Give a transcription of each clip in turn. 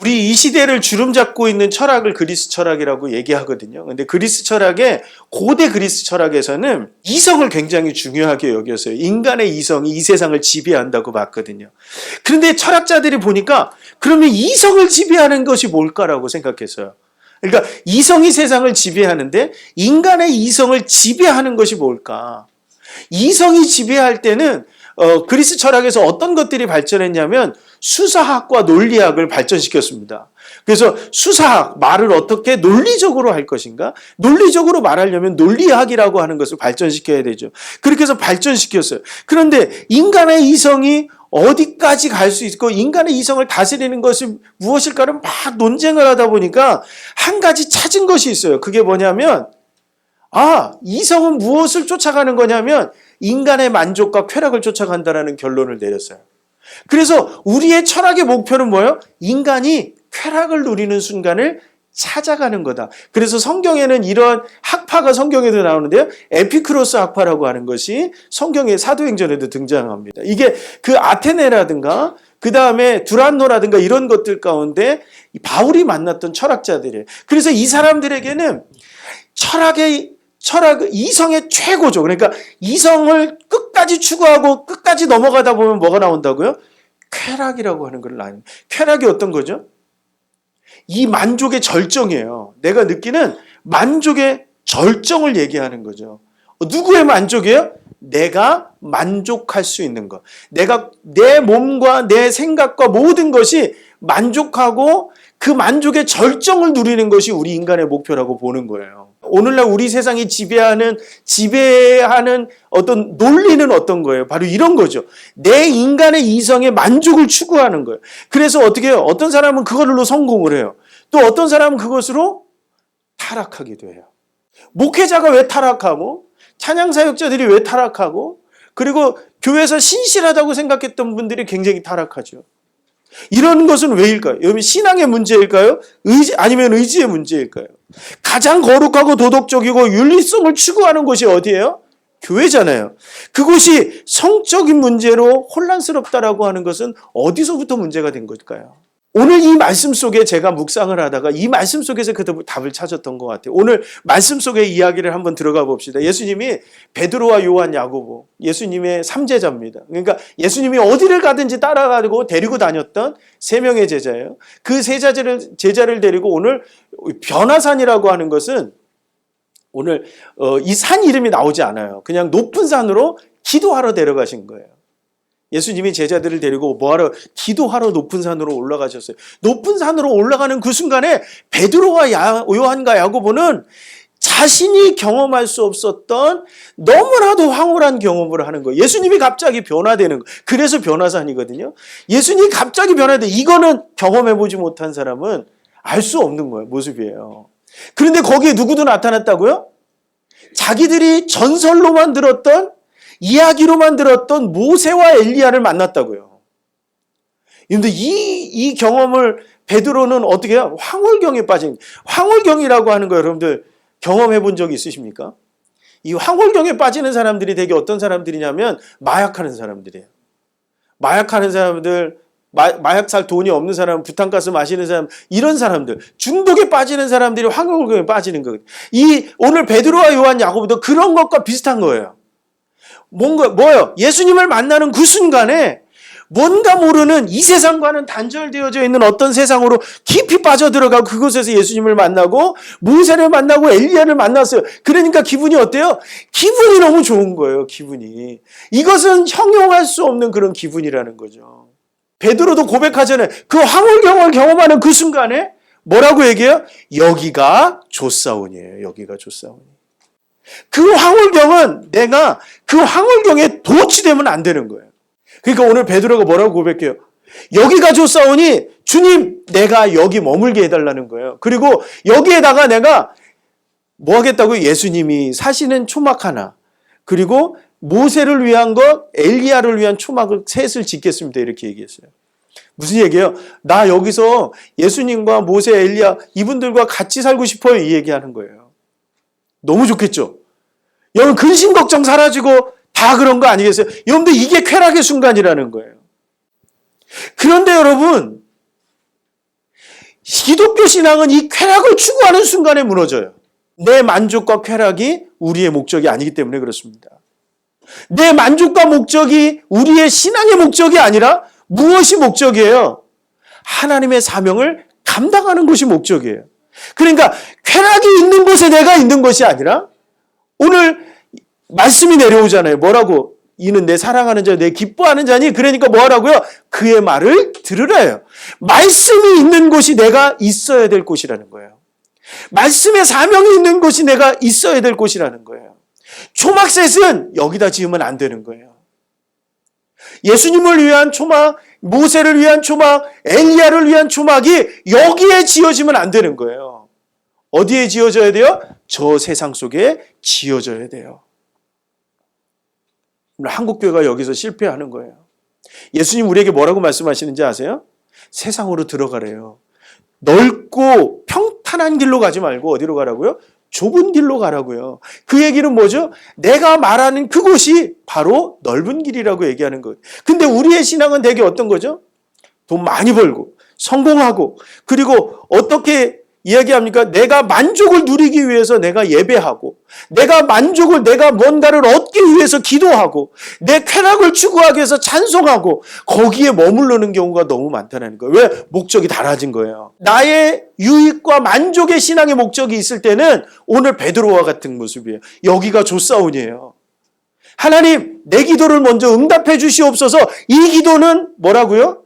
우리 이 시대를 주름잡고 있는 철학을 그리스 철학이라고 얘기하거든요. 근데 그리스 철학의 고대 그리스 철학에서는 이성을 굉장히 중요하게 여겼어요. 인간의 이성이 이 세상을 지배한다고 봤거든요. 그런데 철학자들이 보니까 그러면 이성을 지배하는 것이 뭘까라고 생각했어요. 그러니까 이성이 세상을 지배하는데 인간의 이성을 지배하는 것이 뭘까? 이성이 지배할 때는 그리스 철학에서 어떤 것들이 발전했냐면 수사학과 논리학을 발전시켰습니다. 그래서 수사학, 말을 어떻게 논리적으로 할 것인가? 논리적으로 말하려면 논리학이라고 하는 것을 발전시켜야 되죠. 그렇게 해서 발전시켰어요. 그런데 인간의 이성이 어디까지 갈 수 있고 인간의 이성을 다스리는 것이 무엇일까를 막 논쟁을 하다 보니까 한 가지 찾은 것이 있어요. 그게 뭐냐면 이성은 무엇을 쫓아가는 거냐면 인간의 만족과 쾌락을 쫓아간다라는 결론을 내렸어요. 그래서 우리의 철학의 목표는 뭐예요? 인간이 쾌락을 누리는 순간을 찾아가는 거다. 그래서 성경에는 이런 학파가 성경에도 나오는데요. 에피크로스 학파라고 하는 것이 성경의 사도행전에도 등장합니다. 이게 그 아테네라든가 그 다음에 두란노라든가 이런 것들 가운데 바울이 만났던 철학자들이에요. 그래서 이 사람들에게는 이성의 최고죠. 그러니까 이성을 끝까지 추구하고 끝까지 넘어가다 보면 뭐가 나온다고요? 쾌락이라고 하는 걸 나와요. 쾌락이 어떤 거죠? 이 만족의 절정이에요. 내가 느끼는 만족의 절정을 얘기하는 거죠. 누구의 만족이에요? 내가 만족할 수 있는 것. 내가 내 몸과 내 생각과 모든 것이 만족하고 그 만족의 절정을 누리는 것이 우리 인간의 목표라고 보는 거예요. 오늘날 우리 세상이 지배하는 어떤 논리는 어떤 거예요? 바로 이런 거죠. 내 인간의 이성의 만족을 추구하는 거예요. 그래서 어떻게 해요? 어떤 사람은 그걸로 성공을 해요. 또 어떤 사람은 그것으로 타락하기도 해요. 목회자가 왜 타락하고 찬양사역자들이 왜 타락하고 그리고 교회에서 신실하다고 생각했던 분들이 굉장히 타락하죠. 이런 것은 왜일까요? 여러분 신앙의 문제일까요? 아니면 의지의 문제일까요? 가장 거룩하고 도덕적이고 윤리성을 추구하는 곳이 어디예요? 교회잖아요. 그곳이 성적인 문제로 혼란스럽다라고 하는 것은 어디서부터 문제가 된 걸까요? 오늘 이 말씀 속에 제가 묵상을 하다가 이 말씀 속에서 그 답을 찾았던 것 같아요. 오늘 말씀 속의 이야기를 한번 들어가 봅시다. 예수님이 베드로와 요한, 야고보, 예수님의 3제자입니다. 그러니까 예수님이 어디를 가든지 따라가고 데리고 다녔던 3명의 제자예요. 그 제자를 데리고 오늘 변화산이라고 하는 것은 오늘 이 산 이름이 나오지 않아요. 그냥 높은 산으로 기도하러 데려가신 거예요. 예수님이 제자들을 데리고 뭐하러? 기도하러 높은 산으로 올라가셨어요. 높은 산으로 올라가는 그 순간에 베드로와 요한과 야고보는 자신이 경험할 수 없었던 너무나도 황홀한 경험을 하는 거예요. 예수님이 갑자기 변화되는 거예요. 그래서 변화산이거든요. 예수님이 갑자기 변화돼. 이거는 경험해보지 못한 사람은 알 수 없는 거예요. 모습이에요. 그런데 거기에 누구도 나타났다고요? 자기들이 전설로만 들었던 이야기로만 들었던 모세와 엘리야를 만났다고요. 그런데 이 경험을 베드로는 어떻게 해요? 황홀경에 빠진, 황홀경이라고 하는 거 여러분들 경험해 본 적 있으십니까? 이 황홀경에 빠지는 사람들이 되게 어떤 사람들이냐면 마약하는 사람들이에요. 마약하는 사람들, 마약 살 돈이 없는 사람, 부탄가스 마시는 사람, 이런 사람들, 중독에 빠지는 사람들이 황홀경에 빠지는 거예요. 오늘 베드로와 요한, 야고보도 그런 것과 비슷한 거예요. 뭐예요? 예수님을 만나는 그 순간에 뭔가 모르는 이 세상과는 단절되어져 있는 어떤 세상으로 깊이 빠져들어가고 그곳에서 예수님을 만나고 모세를 만나고 엘리야를 만났어요. 그러니까 기분이 어때요? 기분이 너무 좋은 거예요. 기분이. 이것은 형용할 수 없는 그런 기분이라는 거죠. 베드로도 고백하잖아요. 그 황홀경을 경험하는 그 순간에 뭐라고 얘기해요? 여기가 조사온이에요. 여기가 조사온. 그 황홀경은 내가 그 황홀경에 도취되면 안 되는 거예요. 그러니까 오늘 베드로가 뭐라고 고백해요? 여기가 조사오니 주님 내가 여기 머물게 해달라는 거예요. 그리고 여기에다가 내가 뭐 하겠다고요? 예수님이 사시는 초막 하나, 그리고 모세를 위한 것, 엘리야를 위한 초막을 셋을 짓겠습니다. 이렇게 얘기했어요. 무슨 얘기예요? 나 여기서 예수님과 모세, 엘리야 이분들과 같이 살고 싶어요. 이 얘기하는 거예요. 너무 좋겠죠? 여러분 근심 걱정 사라지고 다 그런 거 아니겠어요? 여러분들 이게 쾌락의 순간이라는 거예요. 그런데 여러분 기독교 신앙은 이 쾌락을 추구하는 순간에 무너져요. 내 만족과 쾌락이 우리의 목적이 아니기 때문에 그렇습니다. 내 만족과 목적이 우리의 신앙의 목적이 아니라 무엇이 목적이에요? 하나님의 사명을 감당하는 것이 목적이에요. 그러니까 쾌락이 있는 곳에 내가 있는 것이 아니라 오늘 말씀이 내려오잖아요. 뭐라고? 이는 내 사랑하는 자, 내 기뻐하는 자니. 그러니까 뭐라고요? 그의 말을 들으라요. 말씀이 있는 곳이 내가 있어야 될 곳이라는 거예요. 말씀의 사명이 있는 곳이 내가 있어야 될 곳이라는 거예요. 초막셋은 여기다 지으면 안 되는 거예요. 예수님을 위한 초막, 모세를 위한 초막, 엘리야를 위한 초막이 여기에 지어지면 안 되는 거예요. 어디에 지어져야 돼요? 저 세상 속에 지어져야 돼요. 한국교회가 여기서 실패하는 거예요. 예수님 우리에게 뭐라고 말씀하시는지 아세요? 세상으로 들어가래요. 넓고 평탄한 길로 가지 말고 어디로 가라고요? 좁은 길로 가라고요. 그 얘기는 뭐죠? 내가 말하는 그곳이 바로 넓은 길이라고 얘기하는 거예요. 근데 우리의 신앙은 되게 어떤 거죠? 돈 많이 벌고 성공하고 그리고 어떻게 이야기합니까? 내가 만족을 누리기 위해서 내가 예배하고 내가 만족을 내가 뭔가를 얻기 위해서 기도하고 내 쾌락을 추구하기 위해서 찬송하고 거기에 머무르는 경우가 너무 많다는 거예요. 왜? 목적이 달라진 거예요. 나의 유익과 만족의 신앙의 목적이 있을 때는 오늘 베드로와 같은 모습이에요. 여기가 조사온이에요. 하나님 내 기도를 먼저 응답해 주시옵소서. 이 기도는 뭐라고요?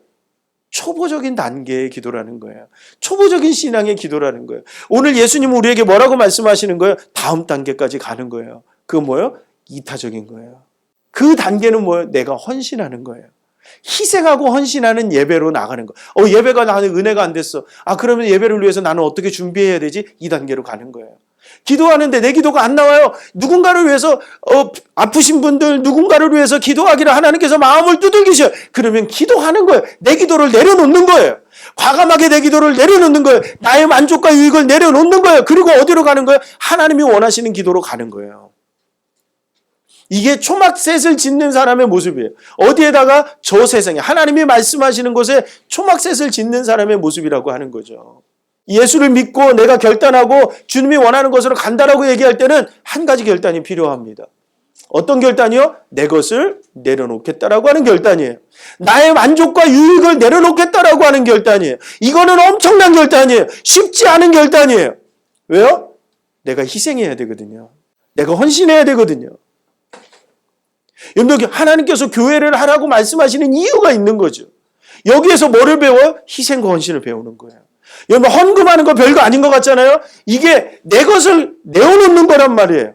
초보적인 단계의 기도라는 거예요. 초보적인 신앙의 기도라는 거예요. 오늘 예수님은 우리에게 뭐라고 말씀하시는 거예요? 다음 단계까지 가는 거예요. 그건 뭐예요? 이타적인 거예요. 그 단계는 뭐예요? 내가 헌신하는 거예요. 희생하고 헌신하는 예배로 나가는 거예요. 예배가 나는 은혜가 안 됐어. 그러면 예배를 위해서 나는 어떻게 준비해야 되지? 이 단계로 가는 거예요. 기도하는데 내 기도가 안 나와요. 누군가를 위해서 아프신 분들 누군가를 위해서 기도하기를 하나님께서 마음을 두들기셔요. 그러면 기도하는 거예요. 내 기도를 내려놓는 거예요. 과감하게 내 기도를 내려놓는 거예요. 나의 만족과 유익을 내려놓는 거예요. 그리고 어디로 가는 거예요? 하나님이 원하시는 기도로 가는 거예요. 이게 초막셋을 짓는 사람의 모습이에요. 어디에다가? 저 세상에 하나님이 말씀하시는 곳에 초막셋을 짓는 사람의 모습이라고 하는 거죠. 예수를 믿고 내가 결단하고 주님이 원하는 것으로 간다라고 얘기할 때는 한 가지 결단이 필요합니다. 어떤 결단이요? 내 것을 내려놓겠다라고 하는 결단이에요. 나의 만족과 유익을 내려놓겠다라고 하는 결단이에요. 이거는 엄청난 결단이에요. 쉽지 않은 결단이에요. 왜요? 내가 희생해야 되거든요. 내가 헌신해야 되거든요. 여러분, 하나님께서 교회를 하라고 말씀하시는 이유가 있는 거죠. 여기에서 뭐를 배워요? 희생과 헌신을 배우는 거예요. 여러분, 헌금하는 거 별거 아닌 것 같잖아요. 이게 내 것을 내어놓는 거란 말이에요.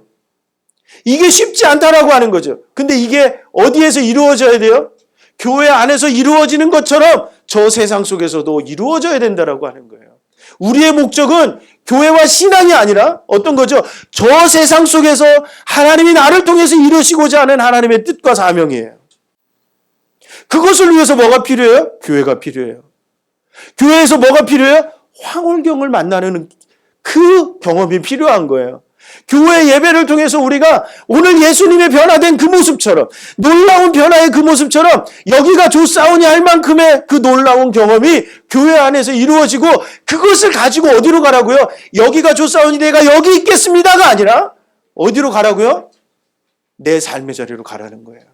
이게 쉽지 않다라고 하는 거죠. 근데 이게 어디에서 이루어져야 돼요? 교회 안에서 이루어지는 것처럼 저 세상 속에서도 이루어져야 된다라고 하는 거예요. 우리의 목적은 교회와 신앙이 아니라 어떤 거죠? 저 세상 속에서 하나님이 나를 통해서 이루시고자 하는 하나님의 뜻과 사명이에요. 그것을 위해서 뭐가 필요해요? 교회가 필요해요. 교회에서 뭐가 필요해요? 황홀경을 만나는 그 경험이 필요한 거예요. 교회 예배를 통해서 우리가 오늘 예수님의 변화된 그 모습처럼 놀라운 변화의 그 모습처럼 여기가 조사오니 할 만큼의 그 놀라운 경험이 교회 안에서 이루어지고 그것을 가지고 어디로 가라고요? 여기가 조사오니 내가 여기 있겠습니다가 아니라 어디로 가라고요? 내 삶의 자리로 가라는 거예요.